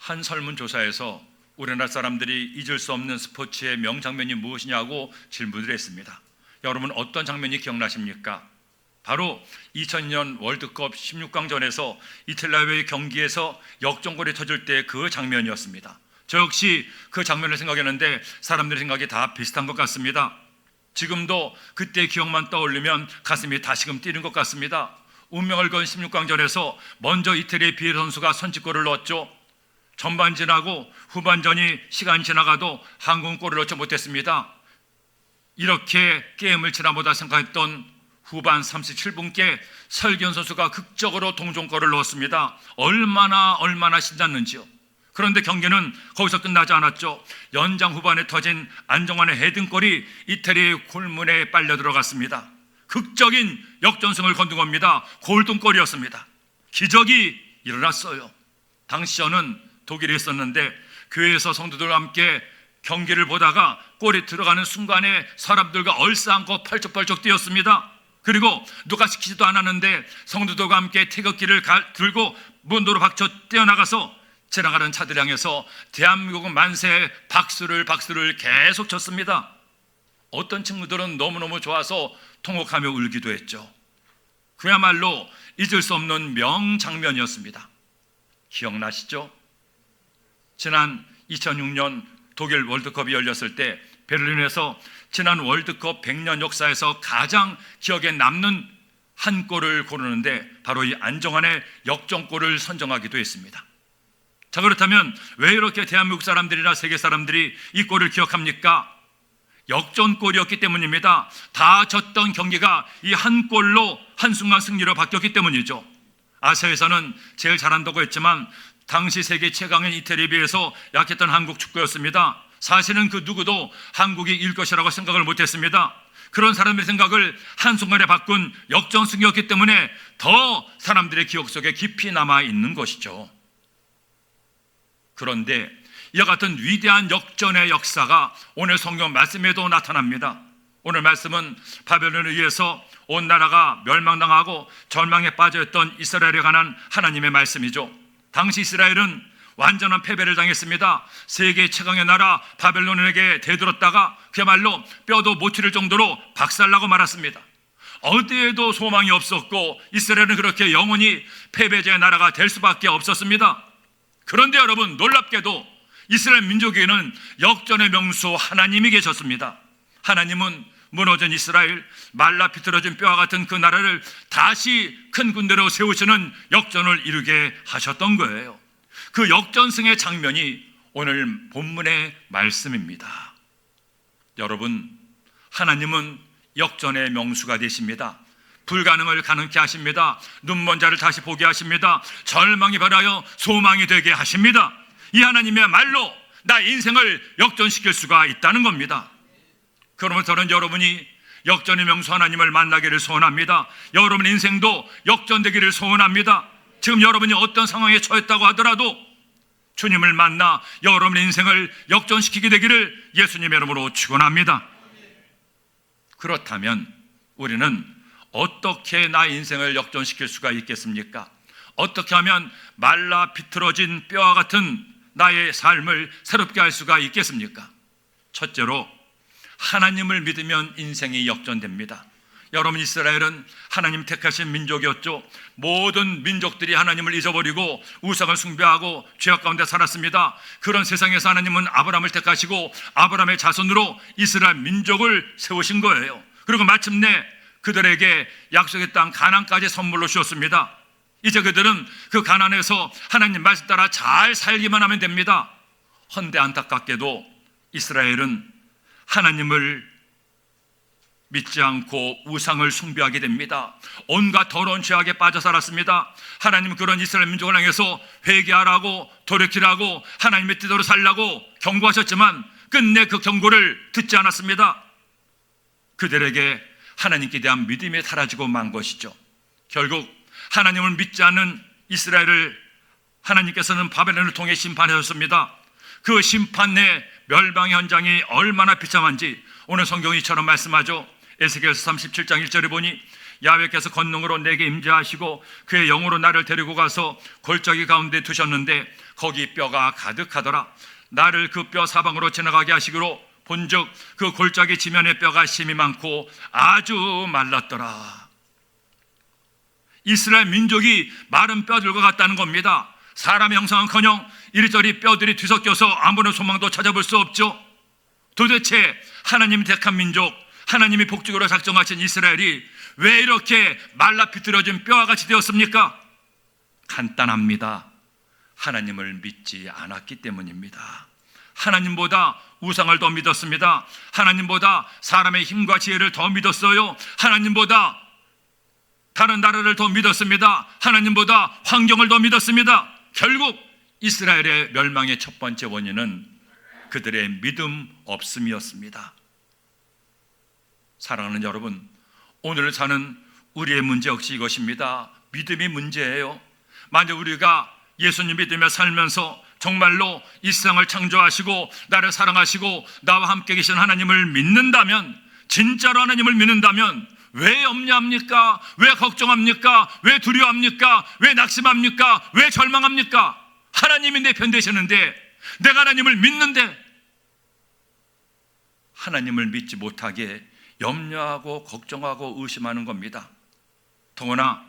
한 설문조사에서 우리나라 사람들이 잊을 수 없는 스포츠의 명장면이 무엇이냐고 질문을 했습니다. 여러분 어떤 장면이 기억나십니까? 바로 2002년 월드컵 16강전에서 이탈리아와의 경기에서 역전골이 터질 때 그 장면이었습니다. 저 역시 그 장면을 생각했는데 사람들의 생각이 다 비슷한 것 같습니다. 지금도 그때 기억만 떠올리면 가슴이 다시금 뛰는 것 같습니다. 운명을 건 16강전에서 먼저 이태리의 비엘 선수가 선취골을 넣었죠. 전반 지나고 후반전이 시간 지나가도 한국은 골을 넣지 못했습니다. 이렇게 게임을 지나보다 생각했던 후반 37분께 설기현 선수가 극적으로 동점골을 넣었습니다. 얼마나 신났는지요. 그런데 경기는 거기서 끝나지 않았죠. 연장 후반에 터진 안정환의 헤딩골이 이태리의 골문에 빨려 들어갔습니다. 극적인 역전승을 거둔 겁니다. 골든골이었습니다. 기적이 일어났어요. 당시 저는 독일에 있었는데 교회에서 성도들과 함께 경기를 보다가 골이 들어가는 순간에 사람들과 얼싸안고 펄쩍펄쩍 뛰었습니다. 그리고 누가 시키지도 않았는데 성도들과 함께 태극기를 들고 문도로 박쳐 뛰어나가서 지나가는 차들 향해서 대한민국은 만세 박수를 계속 쳤습니다. 어떤 친구들은 너무너무 좋아서 통곡하며 울기도 했죠. 그야말로 잊을 수 없는 명장면이었습니다. 기억나시죠? 지난 2006년 독일 월드컵이 열렸을 때 베를린에서 지난 월드컵 100년 역사에서 가장 기억에 남는 한 골을 고르는데 바로 이 안정환의 역전골을 선정하기도 했습니다. 자, 그렇다면 왜 이렇게 대한민국 사람들이나 세계 사람들이 이 골을 기억합니까? 역전골이었기 때문입니다. 다 졌던 경기가 이 한 골로 한순간 승리로 바뀌었기 때문이죠. 아시아에서는 제일 잘한다고 했지만 당시 세계 최강인 이태리에 비해서 약했던 한국 축구였습니다. 사실은 그 누구도 한국이 이길 것이라고 생각을 못했습니다. 그런 사람의 생각을 한순간에 바꾼 역전승이었기 때문에 더 사람들의 기억 속에 깊이 남아있는 것이죠. 그런데 이와 같은 위대한 역전의 역사가 오늘 성경 말씀에도 나타납니다. 오늘 말씀은 바벨론에 의해서 온 나라가 멸망당하고 절망에 빠져있던 이스라엘에 관한 하나님의 말씀이죠. 당시 이스라엘은 완전한 패배를 당했습니다. 세계 최강의 나라 바벨론에게 대들었다가 그야말로 뼈도 못 치를 정도로 박살나고 말았습니다. 어디에도 소망이 없었고 이스라엘은 그렇게 영원히 패배자의 나라가 될 수밖에 없었습니다. 그런데 여러분, 놀랍게도 이스라엘 민족에게는 역전의 명수 하나님이 계셨습니다. 하나님은 무너진 이스라엘, 말라 비틀어진 뼈와 같은 그 나라를 다시 큰 군대로 세우시는 역전을 이루게 하셨던 거예요. 그 역전승의 장면이 오늘 본문의 말씀입니다. 여러분, 하나님은 역전의 명수가 되십니다. 불가능을 가능케 하십니다. 눈먼 자를 다시 보게 하십니다. 절망이 변하여 소망이 되게 하십니다. 이 하나님의 말로 나 인생을 역전시킬 수가 있다는 겁니다. 그러면 저는 여러분이 역전의 명수 하나님을 만나기를 소원합니다. 여러분 인생도 역전되기를 소원합니다. 지금 여러분이 어떤 상황에 처했다고 하더라도 주님을 만나 여러분의 인생을 역전시키게 되기를 예수님의 이름으로 축원합니다. 그렇다면 우리는 어떻게 나의 인생을 역전시킬 수가 있겠습니까? 어떻게 하면 말라 비틀어진 뼈와 같은 나의 삶을 새롭게 할 수가 있겠습니까? 첫째로 하나님을 믿으면 인생이 역전됩니다. 여러분, 이스라엘은 하나님 택하신 민족이었죠. 모든 민족들이 하나님을 잊어버리고 우상을 숭배하고 죄악 가운데 살았습니다. 그런 세상에서 하나님은 아브라함을 택하시고 아브라함의 자손으로 이스라엘 민족을 세우신 거예요. 그리고 마침내 그들에게 약속의 땅 가나안까지 선물로 주었습니다. 이제 그들은 그 가나안에서 하나님 말씀 따라 잘 살기만 하면 됩니다. 헌데 안타깝게도 이스라엘은 하나님을 믿지 않고 우상을 숭배하게 됩니다. 온갖 더러운 죄악에 빠져 살았습니다. 하나님은 그런 이스라엘 민족을 향해서 회개하라고 돌이키라고 하나님의 뜻대로 살라고 경고하셨지만 끝내 그 경고를 듣지 않았습니다. 그들에게 하나님께 대한 믿음이 사라지고 만 것이죠. 결국 하나님을 믿지 않는 이스라엘을 하나님께서는 바벨론을 통해 심판하셨습니다. 그 심판의 멸망의 현장이 얼마나 비참한지 오늘 성경이 이처럼 말씀하죠. 에스겔서 37장 1절에 보니 야훼께서 권능으로 내게 임재하시고 그의 영으로 나를 데리고 가서 골짜기 가운데 두셨는데 거기 뼈가 가득하더라. 나를 그 뼈 사방으로 지나가게 하시기로 본즉 그 골짜기 지면에 뼈가 심이 많고 아주 말랐더라. 이스라엘 민족이 마른 뼈들과 같다는 겁니다. 사람의 형상은커녕 이리저리 뼈들이 뒤섞여서 아무런 소망도 찾아볼 수 없죠. 도대체 하나님이 택한 민족, 하나님이 복직으로 작정하신 이스라엘이 왜 이렇게 말라 비틀어진 뼈와 같이 되었습니까? 간단합니다. 하나님을 믿지 않았기 때문입니다. 하나님보다 우상을 더 믿었습니다. 하나님보다 사람의 힘과 지혜를 더 믿었어요. 하나님보다 다른 나라를 더 믿었습니다. 하나님보다 환경을 더 믿었습니다. 결국 이스라엘의 멸망의 첫 번째 원인은 그들의 믿음 없음이었습니다. 사랑하는 여러분, 오늘 사는 우리의 문제 역시 이것입니다. 믿음이 문제예요. 만약 우리가 예수님 믿으며 살면서 정말로 이 세상을 창조하시고 나를 사랑하시고 나와 함께 계신 하나님을 믿는다면, 진짜로 하나님을 믿는다면 왜 염려합니까? 왜 걱정합니까? 왜 두려워합니까? 왜 낙심합니까? 왜 절망합니까? 하나님이 내 편 되시는데, 내가 하나님을 믿는데 하나님을 믿지 못하게 염려하고 걱정하고 의심하는 겁니다. 더구나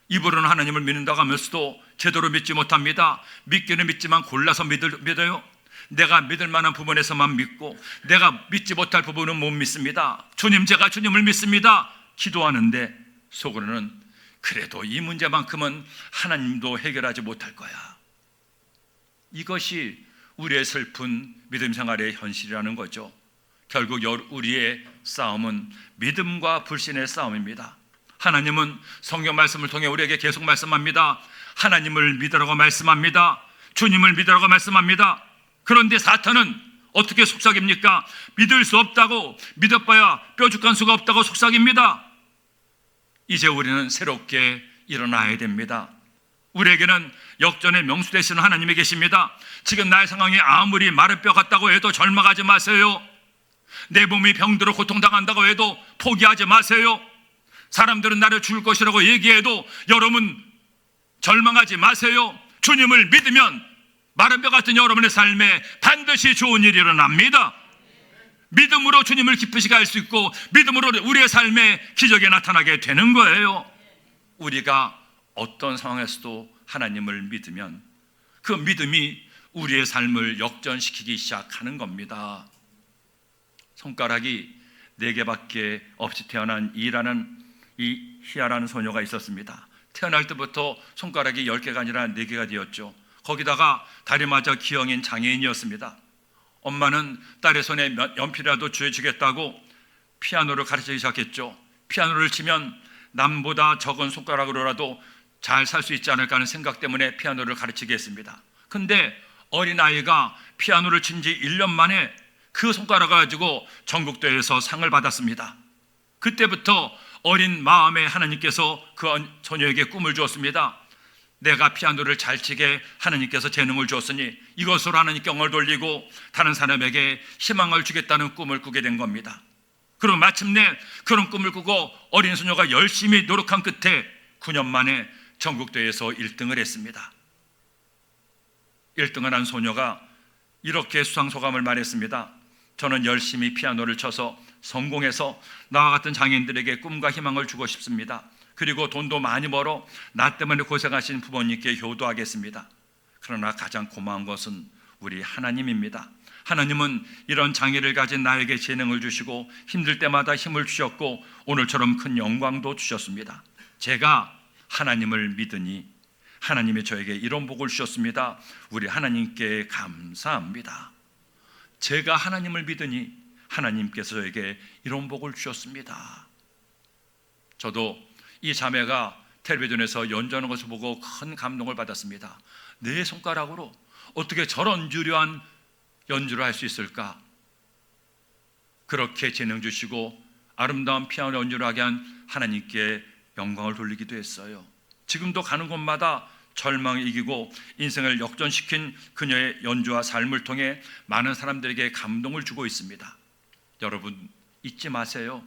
입으로는 하나님을 믿는다고 하면서도 제대로 믿지 못합니다. 믿기는 믿지만 골라서 믿어요. 내가 믿을 만한 부분에서만 믿고 내가 믿지 못할 부분은 못 믿습니다. 주님, 제가 주님을 믿습니다. 기도하는데 속으로는 그래도 이 문제만큼은 하나님도 해결하지 못할 거야. 이것이 우리의 슬픈 믿음 생활의 현실이라는 거죠. 결국 우리의 싸움은 믿음과 불신의 싸움입니다. 하나님은 성경 말씀을 통해 우리에게 계속 말씀합니다. 하나님을 믿으라고 말씀합니다. 주님을 믿으라고 말씀합니다. 그런데 사탄은 어떻게 속삭입니까? 믿을 수 없다고, 믿어봐야 뾰족한 수가 없다고 속삭입니다. 이제 우리는 새롭게 일어나야 됩니다. 우리에게는 역전의 명수 되시는 하나님이 계십니다. 지금 나의 상황이 아무리 마른 뼈 같다고 해도 절망하지 마세요. 내 몸이 병들어 고통당한다고 해도 포기하지 마세요. 사람들은 나를 죽을 것이라고 얘기해도 여러분 절망하지 마세요. 주님을 믿으면 마른 뼈 같은 여러분의 삶에 반드시 좋은 일이 일어납니다. 믿음으로 주님을 기쁘시게 할 수 있고 믿음으로 우리의 삶에 기적이 나타나게 되는 거예요. 우리가 어떤 상황에서도 하나님을 믿으면 그 믿음이 우리의 삶을 역전시키기 시작하는 겁니다. 손가락이 4개밖에 없이 태어난 이 희아라는 소녀가 있었습니다. 태어날 때부터 손가락이 10개가 아니라 4개가 되었죠. 거기다가 다리 맞아 기형인 장애인이었습니다. 엄마는 딸의 손에 연필이라도 쥐어주겠다고 피아노를 가르치기 시작했죠. 피아노를 치면 남보다 적은 손가락으로라도 잘 살 수 있지 않을까 하는 생각 때문에 피아노를 가르치게 했습니다. 근데 어린아이가 피아노를 친 지 1년 만에 그 손가락을 가지고 전국대회에서 상을 받았습니다. 그때부터 어린 마음에 하나님께서 그 소녀에게 꿈을 주었습니다. 내가 피아노를 잘 치게 하나님께서 재능을 주었으니 이것으로 하나님께 영광을 돌리고 다른 사람에게 희망을 주겠다는 꿈을 꾸게 된 겁니다. 그리고 마침내 그런 꿈을 꾸고 어린 소녀가 열심히 노력한 끝에 9년 만에 전국대회에서 1등을 했습니다. 1등을 한 소녀가 이렇게 수상소감을 말했습니다. 저는 열심히 피아노를 쳐서 성공해서 나와 같은 장애인들에게 꿈과 희망을 주고 싶습니다. 그리고 돈도 많이 벌어 나 때문에 고생하신 부모님께 효도하겠습니다. 그러나 가장 고마운 것은 우리 하나님입니다. 하나님은 이런 장애를 가진 나에게 재능을 주시고 힘들 때마다 힘을 주셨고 오늘처럼 큰 영광도 주셨습니다. 제가 하나님을 믿으니 하나님이 저에게 이런 복을 주셨습니다. 우리 하나님께 감사합니다. 제가 하나님을 믿으니 하나님께서 저에게 이런 복을 주셨습니다. 저도 이 자매가 텔레비전에서 연주하는 것을 보고 큰 감동을 받았습니다. 내 손가락으로 어떻게 저런 유려한 연주를 할 수 있을까? 그렇게 재능 주시고 아름다운 피아노 연주를 하게 한 하나님께 영광을 돌리기도 했어요. 지금도 가는 곳마다 절망을 이기고 인생을 역전시킨 그녀의 연주와 삶을 통해 많은 사람들에게 감동을 주고 있습니다. 여러분 잊지 마세요.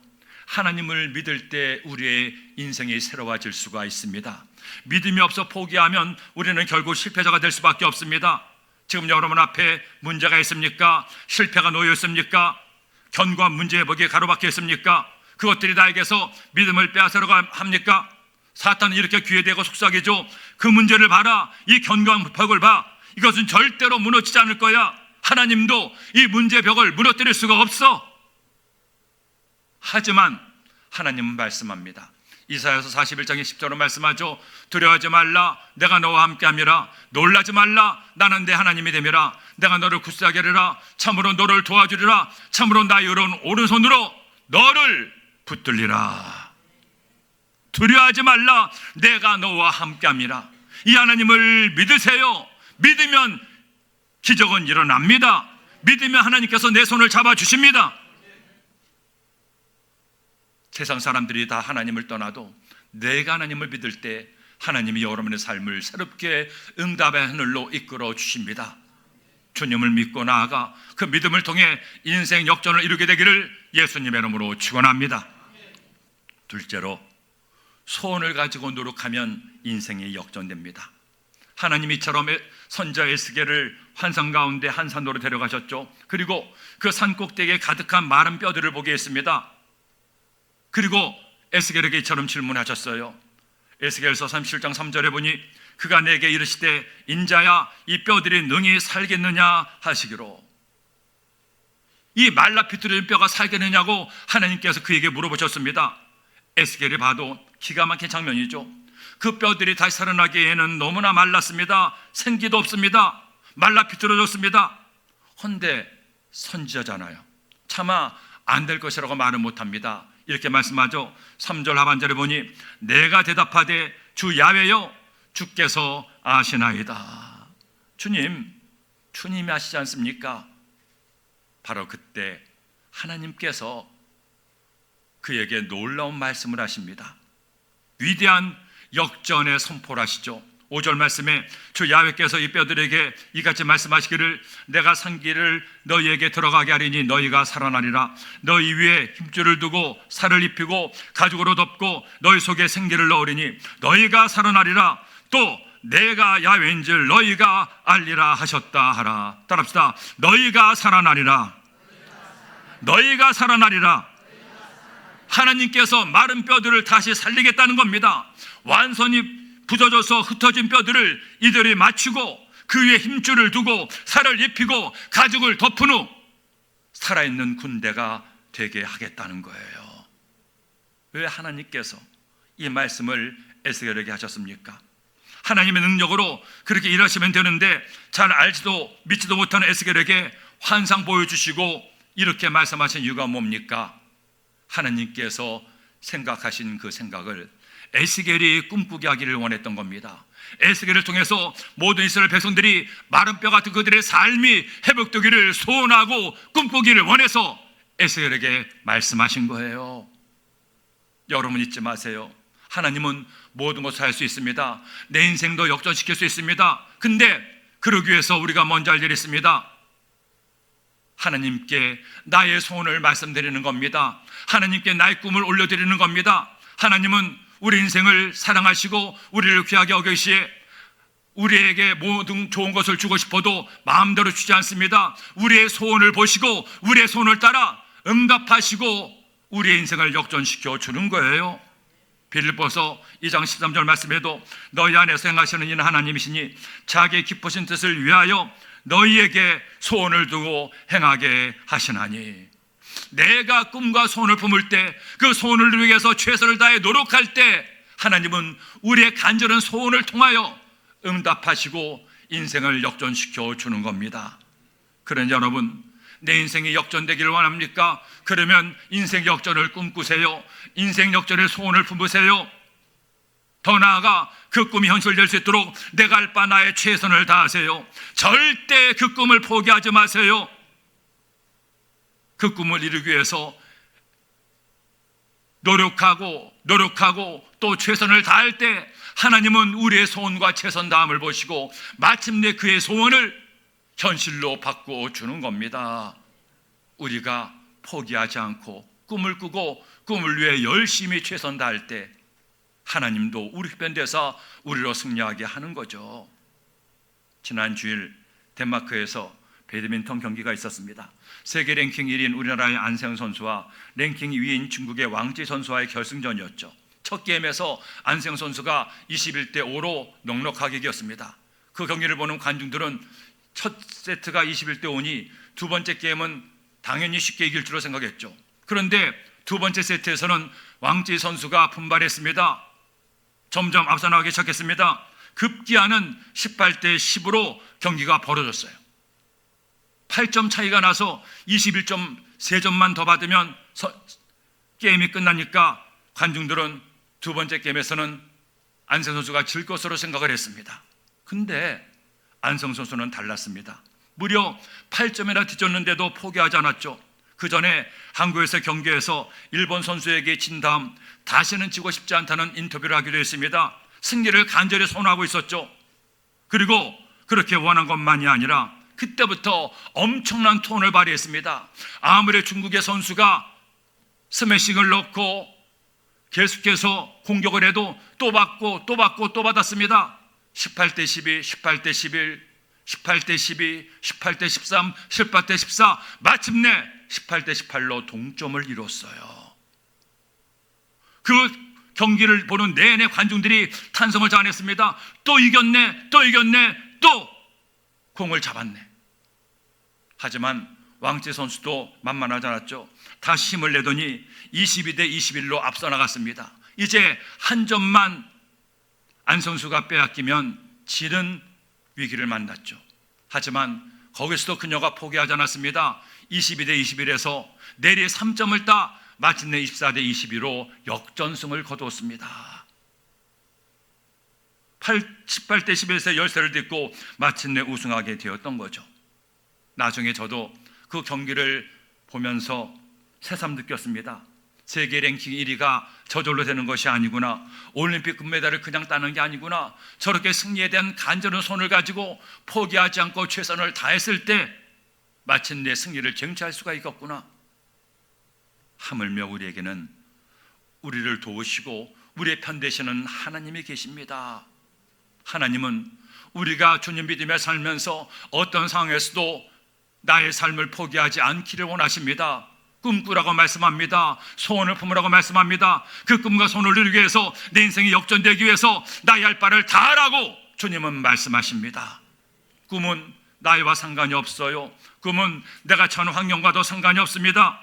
하나님을 믿을 때 우리의 인생이 새로워질 수가 있습니다. 믿음이 없어 포기하면 우리는 결국 실패자가 될 수밖에 없습니다. 지금 여러분 앞에 문제가 있습니까? 실패가 놓여 있습니까? 견고한 문제의 벽에 가로막혀 있습니까? 그것들이 나에게서 믿음을 빼앗으려고 합니까? 사탄은 이렇게 귀에 대고 속삭이죠. 그 문제를 봐라. 이 견고한 벽을 봐. 이것은 절대로 무너지지 않을 거야. 하나님도 이 문제의 벽을 무너뜨릴 수가 없어. 하지만 하나님은 말씀합니다. 이사야서 41장의 10절로 말씀하죠. 두려워하지 말라. 내가 너와 함께함이라. 놀라지 말라. 나는 내 하나님이 됨이라. 내가 너를 굳세하게 하리라. 참으로 너를 도와주리라. 참으로 나의 의로운 오른손으로 너를 붙들리라. 두려워하지 말라. 내가 너와 함께함이라. 이 하나님을 믿으세요. 믿으면 기적은 일어납니다. 믿으면 하나님께서 내 손을 잡아주십니다. 세상 사람들이 다 하나님을 떠나도 내가 하나님을 믿을 때 하나님이 여러분의 삶을 새롭게 응답의 하늘로 이끌어 주십니다. 주님을 믿고 나아가 그 믿음을 통해 인생 역전을 이루게 되기를 예수님의 이름으로 축원합니다. 둘째로, 소원을 가지고 노력하면 인생이 역전됩니다. 하나님이 이처럼 선자 에스겔을 환상 가운데 한 산으로 데려가셨죠. 그리고 그 산 꼭대기에 가득한 마른 뼈들을 보게 했습니다. 그리고 에스겔에게 이처럼 질문하셨어요. 에스겔서 37장 3절에 보니 그가 내게 이르시되 인자야 이 뼈들이 능히 살겠느냐 하시기로. 이 말라 비틀어진 뼈가 살겠느냐고 하나님께서 그에게 물어보셨습니다. 에스겔이 봐도 기가 막힌 장면이죠. 그 뼈들이 다시 살아나기에는 너무나 말랐습니다. 생기도 없습니다. 말라 비틀어졌습니다. 헌데 선지자잖아요. 차마 안 될 것이라고 말은 못합니다. 이렇게 말씀하죠. 3절 하반절에 보니 내가 대답하되 주 야훼여 주께서 아시나이다. 주님이 아시지 않습니까? 바로 그때 하나님께서 그에게 놀라운 말씀을 하십니다. 위대한 역전의 선포를 하시죠. 5절 말씀에 주 야훼께서 이 뼈들에게 이같이 말씀하시기를 내가 산기를 너희에게 들어가게 하리니 너희가 살아나리라. 너희 위에 힘줄을 두고 살을 입히고 가죽으로 덮고 너희 속에 생기를 넣으리니 너희가 살아나리라. 또 내가 야훼인 줄 너희가 알리라 하셨다 하라. 따라합시다. 너희가 살아나리라. 너희가 살아나리라. 하나님께서 마른 뼈들을 다시 살리겠다는 겁니다. 완전히 부서져서 흩어진 뼈들을 이들이 맞추고 그 위에 힘줄을 두고 살을 입히고 가죽을 덮은 후 살아있는 군대가 되게 하겠다는 거예요. 왜 하나님께서 이 말씀을 에스겔에게 하셨습니까? 하나님의 능력으로 그렇게 일하시면 되는데 잘 알지도 믿지도 못하는 에스겔에게 환상 보여주시고 이렇게 말씀하신 이유가 뭡니까? 하나님께서 생각하신 그 생각을 에스겔이 꿈꾸게 하기를 원했던 겁니다. 에스겔을 통해서 모든 이스라엘 백성들이 마른 뼈 같은 그들의 삶이 회복되기를 소원하고 꿈꾸기를 원해서 에스겔에게 말씀하신 거예요. 여러분 잊지 마세요. 하나님은 모든 것을 할 수 있습니다. 내 인생도 역전시킬 수 있습니다. 근데 그러기 위해서 우리가 먼저 할 일이 있습니다. 하나님께 나의 소원을 말씀드리는 겁니다. 하나님께 나의 꿈을 올려드리는 겁니다. 하나님은 우리 인생을 사랑하시고 우리를 귀하게 여기시에 우리에게 모든 좋은 것을 주고 싶어도 마음대로 주지 않습니다. 우리의 소원을 보시고 우리의 소원을 따라 응답하시고 우리의 인생을 역전시켜 주는 거예요. 빌립보서 2장 13절 말씀에도 너희 안에서 행하시는 이는 하나님이시니 자기의 기쁘신 뜻을 위하여 너희에게 소원을 두고 행하게 하시나니. 내가 꿈과 소원을 품을 때 그 소원을 이루기 위해서 최선을 다해 노력할 때 하나님은 우리의 간절한 소원을 통하여 응답하시고 인생을 역전시켜 주는 겁니다. 그러니 여러분, 내 인생이 역전되기를 원합니까? 그러면 인생 역전을 꿈꾸세요. 인생 역전의 소원을 품으세요. 더 나아가 그 꿈이 현실될 수 있도록 내가 할 바 나의 최선을 다하세요. 절대 그 꿈을 포기하지 마세요. 그 꿈을 이루기 위해서 노력하고 또 최선을 다할 때 하나님은 우리의 소원과 최선 다함을 보시고 마침내 그의 소원을 현실로 바꾸어 주는 겁니다. 우리가 포기하지 않고 꿈을 꾸고 꿈을 위해 열심히 최선 다할 때 하나님도 우리 편 되사 우리로 승리하게 하는 거죠. 지난 주일 덴마크에서 배드민턴 경기가 있었습니다. 세계 랭킹 1위인 우리나라의 안세영 선수와 랭킹 2위인 중국의 왕지 선수와의 결승전이었죠. 첫 게임에서 안세영 선수가 21대 5로 넉넉하게 이겼습니다. 그 경기를 보는 관중들은 첫 세트가 21대 5니 두 번째 게임은 당연히 쉽게 이길 줄로 생각했죠. 그런데 두 번째 세트에서는 왕지 선수가 분발했습니다. 점점 앞서 나가기 시작했습니다. 급기야는 18대 10으로 경기가 벌어졌어요. 8점 차이가 나서 21점 3점만 더 받으면 게임이 끝나니까 관중들은 두 번째 게임에서는 안성 선수가 질 것으로 생각을 했습니다. 근데 안성 선수는 달랐습니다. 무려 8점이나 뒤졌는데도 포기하지 않았죠. 그 전에 한국에서 경기에서 일본 선수에게 진 다음 다시는 지고 싶지 않다는 인터뷰를 하기도 했습니다. 승리를 간절히 소원하고 있었죠. 그리고 그렇게 원한 것만이 아니라 그때부터 엄청난 톤을 발휘했습니다. 아무리 중국의 선수가 스매싱을 넣고 계속해서 공격을 해도 또 받고 또 받고 또 받았습니다. 18대 12, 18대 11, 18대 12, 18대 13, 18대 14, 마침내 18대 18로 동점을 이뤘어요. 그 경기를 보는 내내 관중들이 탄성을 자아냈습니다. 또 이겼네, 또 이겼네, 또 공을 잡았네. 하지만 왕지 선수도 만만하지 않았죠. 다시 힘을 내더니 22대 21로 앞서 나갔습니다. 이제 한 점만 안 선수가 빼앗기면 지는 위기를 만났죠. 하지만 거기서도 그녀가 포기하지 않았습니다. 22대 21에서 내리 3점을 따 마침내 24대 22로 역전승을 거두었습니다. 18대 11에서 열세를 딛고 마침내 우승하게 되었던 거죠. 나중에 저도 그 경기를 보면서 새삼 느꼈습니다. 세계 랭킹 1위가 저절로 되는 것이 아니구나. 올림픽 금메달을 그냥 따는 게 아니구나. 저렇게 승리에 대한 간절한 손을 가지고 포기하지 않고 최선을 다했을 때 마침내 승리를 쟁취할 수가 있겠구나. 하물며 우리에게는 우리를 도우시고 우리의 편 되시는 하나님이 계십니다. 하나님은 우리가 주님 믿음에 살면서 어떤 상황에서도 나의 삶을 포기하지 않기를 원하십니다. 꿈꾸라고 말씀합니다. 소원을 품으라고 말씀합니다. 그 꿈과 소원을 이루기 위해서 내 인생이 역전되기 위해서 나의 할 바를 다 하라고 주님은 말씀하십니다. 꿈은 나이와 상관이 없어요. 꿈은 내가 처한 환경과도 상관이 없습니다.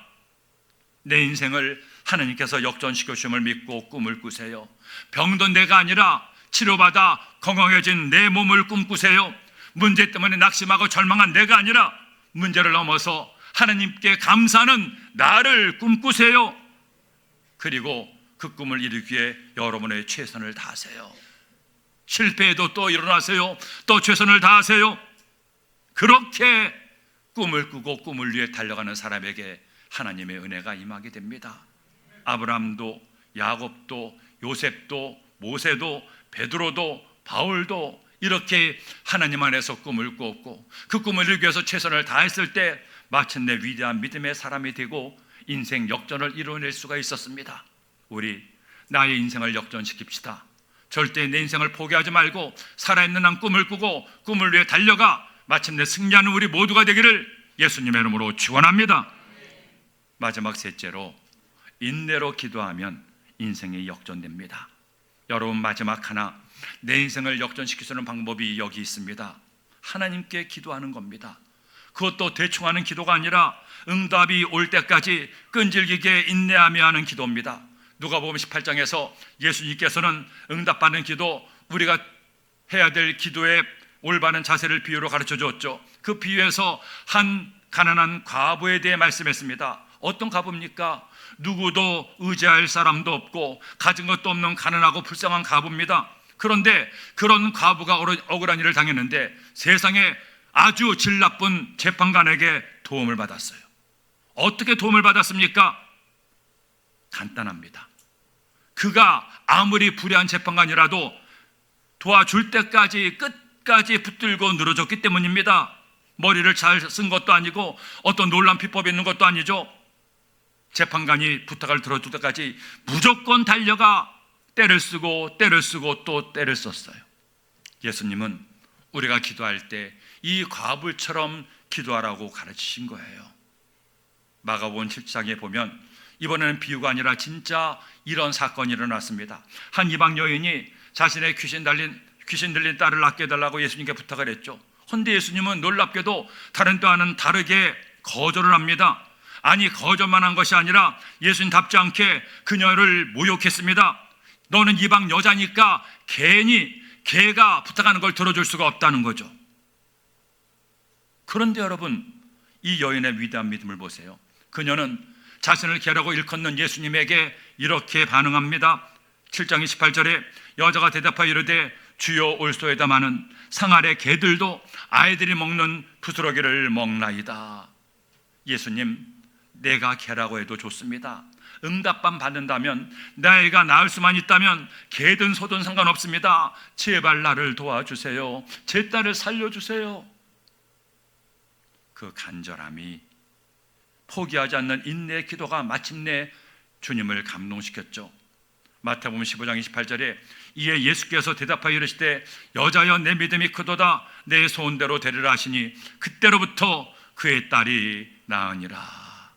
내 인생을 하나님께서 역전시켜 주심을 믿고 꿈을 꾸세요. 병든 내가 아니라 치료받아 건강해진 내 몸을 꿈꾸세요. 문제 때문에 낙심하고 절망한 내가 아니라 문제를 넘어서 하나님께 감사하는 나를 꿈꾸세요. 그리고 그 꿈을 이루기 위해 여러분의 최선을 다하세요. 실패해도 또 일어나세요. 또 최선을 다하세요. 그렇게 꿈을 꾸고 꿈을 위해 달려가는 사람에게 하나님의 은혜가 임하게 됩니다. 아브라함도 야곱도 요셉도 모세도 베드로도 바울도 이렇게 하나님 안에서 꿈을 꾸었고 그 꿈을 이루기 위해서 최선을 다했을 때 마침내 위대한 믿음의 사람이 되고 인생 역전을 이뤄낼 수가 있었습니다. 우리 나의 인생을 역전시킵시다. 절대 내 인생을 포기하지 말고 살아있는 한 꿈을 꾸고 꿈을 위해 달려가 마침내 승리하는 우리 모두가 되기를 예수님의 이름으로 축원합니다. 마지막 셋째로 인내로 기도하면 인생이 역전됩니다. 여러분, 마지막 하나, 내 인생을 역전시킬 수 있는 방법이 여기 있습니다. 하나님께 기도하는 겁니다. 그것도 대충 하는 기도가 아니라 응답이 올 때까지 끈질기게 인내하며 하는 기도입니다. 누가복음 18장에서 예수님께서는 응답받는 기도, 우리가 해야 될 기도의 올바른 자세를 비유로 가르쳐 줬죠. 그 비유에서 한 가난한 과부에 대해 말씀했습니다. 어떤 과부입니까? 누구도 의지할 사람도 없고 가진 것도 없는 가난하고 불쌍한 과부입니다. 그런데 그런 과부가 억울한 일을 당했는데 세상에 아주 질 나쁜 재판관에게 도움을 받았어요. 어떻게 도움을 받았습니까? 간단합니다. 그가 아무리 불의한 재판관이라도 도와줄 때까지 끝까지 붙들고 늘어졌기 때문입니다. 머리를 잘 쓴 것도 아니고 어떤 놀란 비법이 있는 것도 아니죠. 재판관이 부탁을 들어줄 때까지 무조건 달려가 때를 쓰고 또 때를 썼어요. 예수님은 우리가 기도할 때 이 과부처럼 기도하라고 가르치신 거예요. 마가복음 7장에 보면 이번에는 비유가 아니라 진짜 이런 사건이 일어났습니다. 한 이방 여인이 자신의 귀신 들린 딸을 낳게 해달라고 예수님께 부탁을 했죠. 그런데 예수님은 놀랍게도 다른 때와는 다르게 거절을 합니다. 아니, 거절만 한 것이 아니라 예수님답지 않게 그녀를 모욕했습니다. 너는 이방 여자니까 괜히 걔가 부탁하는 걸 들어줄 수가 없다는 거죠. 그런데 여러분, 이 여인의 위대한 믿음을 보세요. 그녀는 자신을 개라고 일컫는 예수님에게 이렇게 반응합니다. 7장 28절에 여자가 대답하여 이르되 주여 올소에다 마는 상 아래 개들도 아이들이 먹는 부스러기를 먹나이다. 예수님, 내가 개라고 해도 좋습니다. 응답만 받는다면, 내 아이가 낳을 수만 있다면 개든 소든 상관없습니다. 제발 나를 도와주세요. 제 딸을 살려주세요. 그 간절함이, 포기하지 않는 인내의 기도가 마침내 주님을 감동시켰죠. 마태복음 15장 28절에 이에 예수께서 대답하여 이르시되 여자여 내 믿음이 크도다 내 소원대로 되리라 하시니 그때로부터 그의 딸이 나으니라.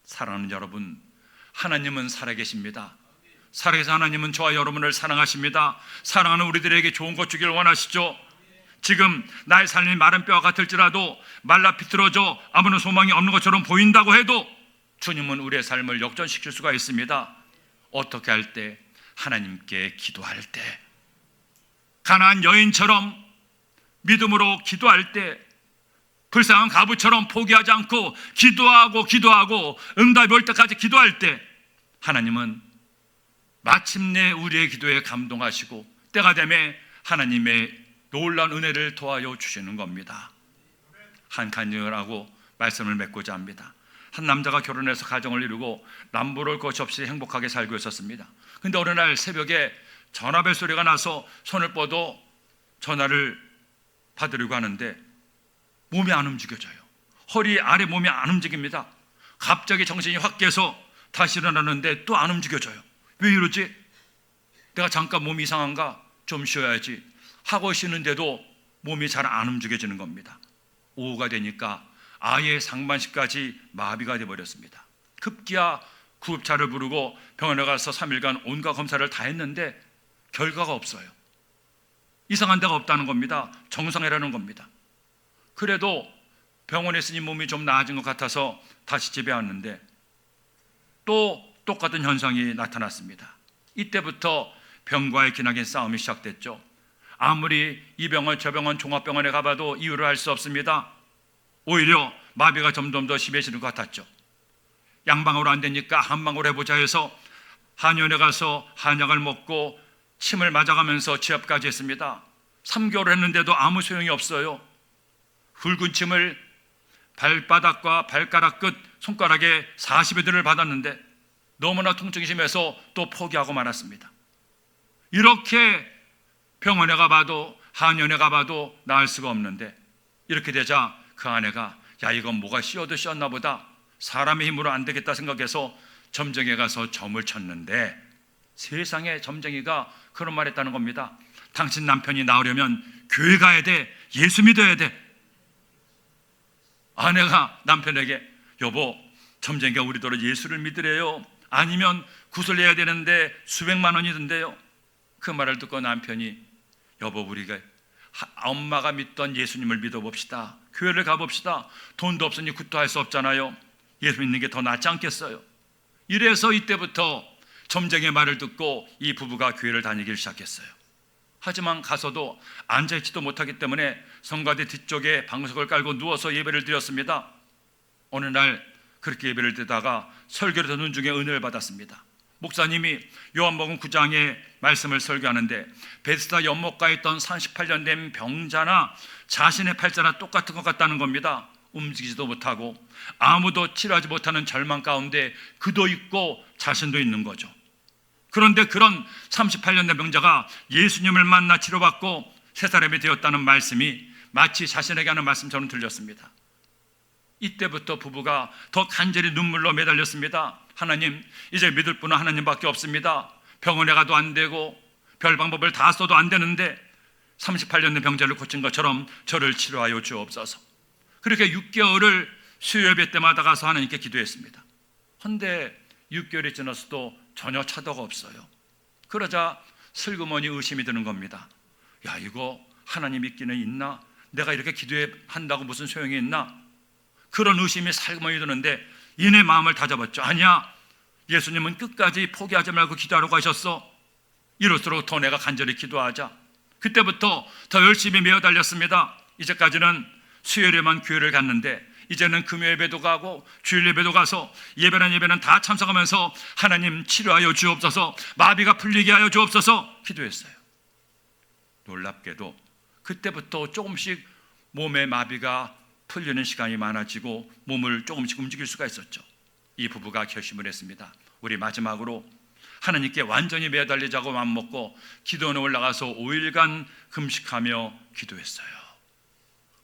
사랑하는 여러분, 하나님은 살아계십니다. 살아계신 하나님은 저와 여러분을 사랑하십니다. 사랑하는 우리들에게 좋은 것 주기를 원하시죠. 지금 나의 삶이 마른 뼈와 같을지라도 말라 비틀어져 아무런 소망이 없는 것처럼 보인다고 해도 주님은 우리의 삶을 역전시킬 수가 있습니다. 어떻게 할 때? 하나님께 기도할 때, 가나안 여인처럼 믿음으로 기도할 때, 불쌍한 가부처럼 포기하지 않고 기도하고 응답이 올 때까지 기도할 때 하나님은 마침내 우리의 기도에 감동하시고 때가 되면 하나님의 놀라운 은혜를 도와여 주시는 겁니다. 한 간증을 말씀을 맺고자 합니다. 한 남자가 결혼해서 가정을 이루고 남부를 것이 없이 행복하게 살고 있었습니다. 근데 어느 날 새벽에 전화벨 소리가 나서 손을 뻗어 전화를 받으려고 하는데 몸이 안 움직여져요. 허리 아래 몸이 안 움직입니다. 갑자기 정신이 확 깨서 다시 일어나는데 또 안 움직여져요. 왜 이러지? 내가 잠깐 몸이 이상한가? 좀 쉬어야지 하고 쉬는데도 몸이 잘 안 움직여지는 겁니다. 오후가 되니까 아예 상반신까지 마비가 되어버렸습니다. 급기야 구급차를 부르고 병원에 가서 3일간 온갖 검사를 다 했는데 결과가 없어요. 이상한 데가 없다는 겁니다. 정상이라는 겁니다. 그래도 병원에 있으니 몸이 좀 나아진 것 같아서 다시 집에 왔는데 또 똑같은 현상이 나타났습니다. 이때부터 병과의 기나긴 싸움이 시작됐죠. 아무리 이 병원 저 병원 종합병원에 가봐도 이유를 알 수 없습니다. 오히려 마비가 점점 더 심해지는 것 같았죠. 양방으로 안 되니까 한방으로 해보자 해서 한의원에 가서 한약을 먹고 침을 맞아가면서 치료까지 했습니다. 3개월 했는데도 아무 소용이 없어요. 굵은 침을 발바닥과 발가락 끝 손가락에 40여 대를 받았는데 너무나 통증이 심해서 또 포기하고 말았습니다. 이렇게 병원에 가봐도 한의원에 가봐도 나을 수가 없는데 이렇게 되자 그 아내가 야 이건 뭐가 씌어도 씌었나 보다, 사람의 힘으로 안 되겠다 생각해서 점쟁이에 가서 점을 쳤는데 세상에 점쟁이가 그런 말 했다는 겁니다. 당신 남편이 나으려면 교회 가야 돼, 예수 믿어야 돼. 아내가 남편에게 여보 점쟁이가 우리더러 예수를 믿으래요. 아니면 굿을 내야 되는데 수백만 원이 든대요. 그 말을 듣고 남편이 여보 우리가 엄마가 믿던 예수님을 믿어봅시다. 교회를 가봅시다. 돈도 없으니 굿도 할 수 없잖아요. 예수 믿는 게 더 낫지 않겠어요? 이래서 이때부터 점쟁이의 말을 듣고 이 부부가 교회를 다니기 시작했어요. 하지만 가서도 앉아있지도 못하기 때문에 성가대 뒤쪽에 방석을 깔고 누워서 예배를 드렸습니다. 어느 날 그렇게 예배를 드다가 설교를 듣는 중에 은혜를 받았습니다. 목사님이 요한복음 9장의 말씀을 설교하는데 베스다 연못가에 있던 38년 된 병자나 자신의 팔자나 똑같은 것 같다는 겁니다. 움직이지도 못하고 아무도 치료하지 못하는 절망 가운데 그도 있고 자신도 있는 거죠. 그런데 그런 38년 된 병자가 예수님을 만나 치료받고 새 사람이 되었다는 말씀이 마치 자신에게 하는 말씀처럼 들렸습니다. 이때부터 부부가 더 간절히 눈물로 매달렸습니다. 하나님, 이제 믿을 분은 하나님밖에 없습니다. 병원에 가도 안 되고 별 방법을 다 써도 안 되는데 38년 된 병자를 고친 것처럼 저를 치료하여 주옵소서. 그렇게 6개월을 수요예배 때마다 가서 하나님께 기도했습니다. 그런데 6개월이 지났어도 전혀 차도가 없어요. 그러자 슬그머니 의심이 드는 겁니다. 야, 이거 하나님 믿기는 있나? 내가 이렇게 기도한다고 무슨 소용이 있나? 그런 의심이 슬그머니 드는데 이내 마음을 다잡았죠. 아니야, 예수님은 끝까지 포기하지 말고 기도하라고 하셨어. 이럴수록 더 내가 간절히 기도하자. 그때부터 더 열심히 매어 달렸습니다. 이제까지는 수요일에만 교회를 갔는데 이제는 금요예배도 가고 주일 예배도 가서 예배는 다 참석하면서 하나님 치료하여 주옵소서, 마비가 풀리게 하여 주옵소서 기도했어요. 놀랍게도 그때부터 조금씩 몸의 마비가 풀리는 시간이 많아지고 몸을 조금씩 움직일 수가 있었죠. 이 부부가 결심을 했습니다. 우리 마지막으로 하나님께 완전히 매달리자고 마음먹고 기도원에 올라가서 5일간 금식하며 기도했어요.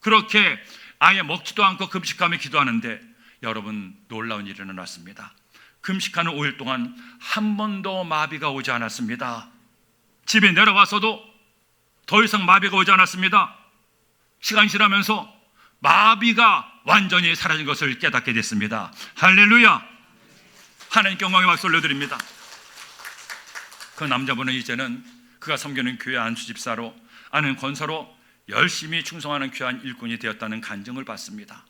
그렇게 아예 먹지도 않고 금식하며 기도하는데 여러분, 놀라운 일이 일어났습니다. 금식하는 5일 동안 한 번도 마비가 오지 않았습니다. 집에 내려와서도 더 이상 마비가 오지 않았습니다. 시간이 지나면서 마비가 완전히 사라진 것을 깨닫게 됐습니다. 할렐루야! 하나님께 영광의 박수 올려드립니다. 그 남자분은 이제는 그가 섬기는 교회 안수집사로, 아는 권사로 열심히 충성하는 귀한 일꾼이 되었다는 간증을 받습니다.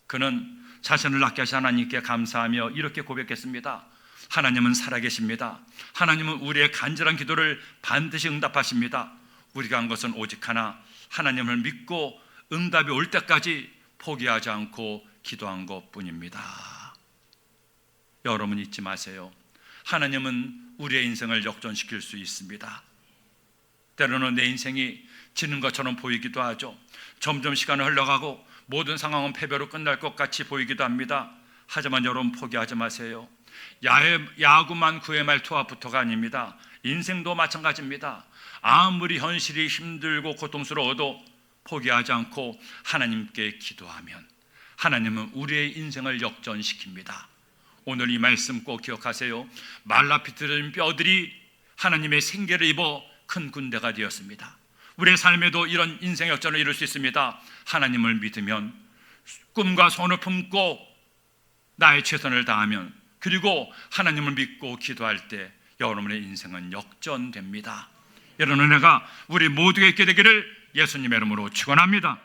그는 자신을 낳게 하신 하나님께 감사하며 이렇게 고백했습니다. 하나님은 살아계십니다. 하나님은 우리의 간절한 기도를 반드시 응답하십니다. 우리가 한 것은 오직 하나, 하나님을 믿고 응답이 올 때까지 포기하지 않고 기도한 것뿐입니다. 여러분, 잊지 마세요. 하나님은 우리의 인생을 역전시킬 수 있습니다. 때로는 내 인생이 지는 것처럼 보이기도 하죠. 점점 시간은 흘러가고 모든 상황은 패배로 끝날 것 같이 보이기도 합니다. 하지만 여러분, 포기하지 마세요. 야구만 구회 말 투아부터가 아닙니다. 인생도 마찬가지입니다. 아무리 현실이 힘들고 고통스러워도 포기하지 않고 하나님께 기도하면 하나님은 우리의 인생을 역전시킵니다. 오늘 이 말씀 꼭 기억하세요. 말라비틀어진 뼈들이 하나님의 생계를 입어 큰 군대가 되었습니다. 우리의 삶에도 이런 인생 역전을 이룰 수 있습니다. 하나님을 믿으면, 꿈과 소원을 품고 나의 최선을 다하면, 그리고 하나님을 믿고 기도할 때 여러분의 인생은 역전됩니다. 이런 은혜가 우리 모두에게 있게 되기를 예수님의 이름으로 축원합니다.